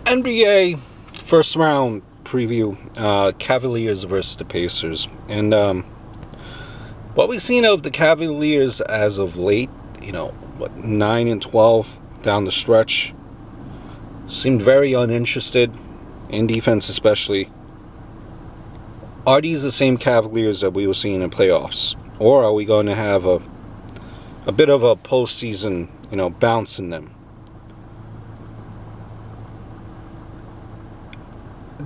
NBA first round preview, Cavaliers versus the Pacers. And what we've seen of the Cavaliers as of late, 9 and 12 down the stretch, seemed very uninterested in defense, especially. Are these the same Cavaliers that we were seeing in playoffs? Or are we going to have a bit of a postseason, bounce in them?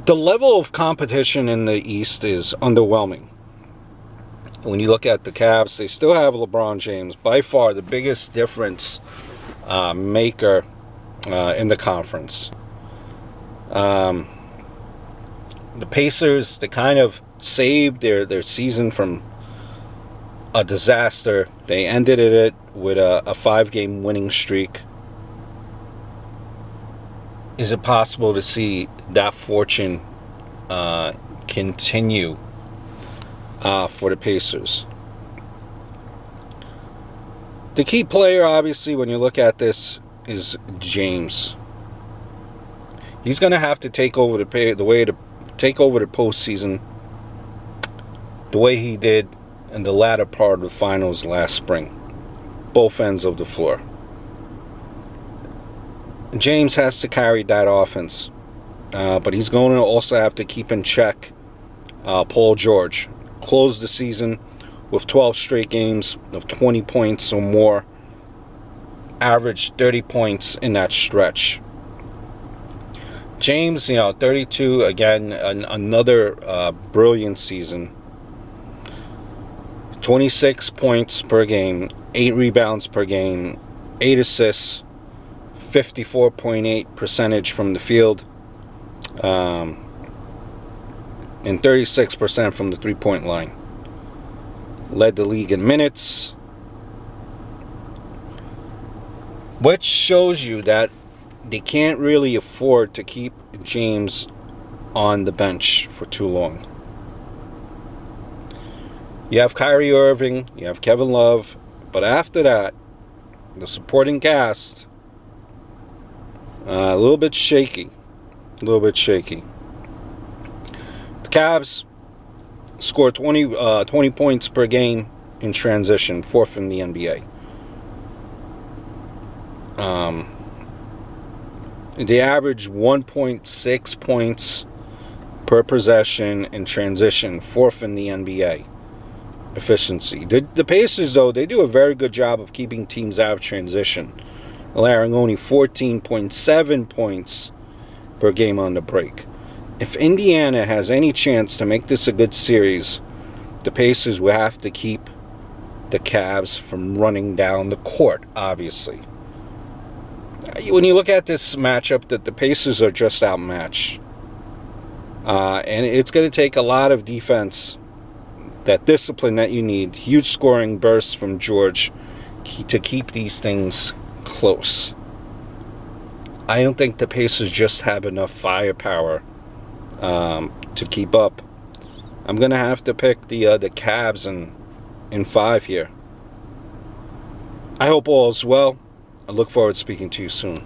The level of competition in the East is underwhelming. When you look at the Cavs, they still have LeBron James, by far the biggest difference maker in the conference. The Pacers, they kind of saved their season from a disaster. They ended it with a 5-game winning streak. Is it possible to see that fortune continue for the Pacers? The key player, obviously, when you look at this, is James. He's going to have to take over the postseason the way he did in the latter part of the finals last spring. Both ends of the floor. James has to carry that offense, but he's going to also have to keep in check Paul George. Closed the season with 12 straight games of 20 points or more. Averaged 30 points in that stretch. James, 32, again, another brilliant season. 26 points per game, 8 rebounds per game, 8 assists, 54.8% percentage from the field, and 36% from the three-point line. Led the league in minutes, which shows you that they can't really afford to keep James on the bench for too long. You have Kyrie Irving, you have Kevin Love, but after that, the supporting cast, a little bit shaky. The Cavs score 20 points per game in transition, 4th in the NBA. They average 1.6 points per possession in transition, 4th in the NBA efficiency. The Pacers, though, they do a very good job of keeping teams out of transition, allowing only 14.7 points per game on the break. If Indiana has any chance to make this a good series, the Pacers will have to keep the Cavs from running down the court, obviously. When you look at this matchup, that the Pacers are just outmatched. And it's going to take a lot of defense, that discipline that you need, huge scoring bursts from George to keep these things close. I don't think the Pacers just have enough firepower to keep up. I'm going to have to pick the Cavs in 5 here. I hope all is well. I look forward to speaking to you soon.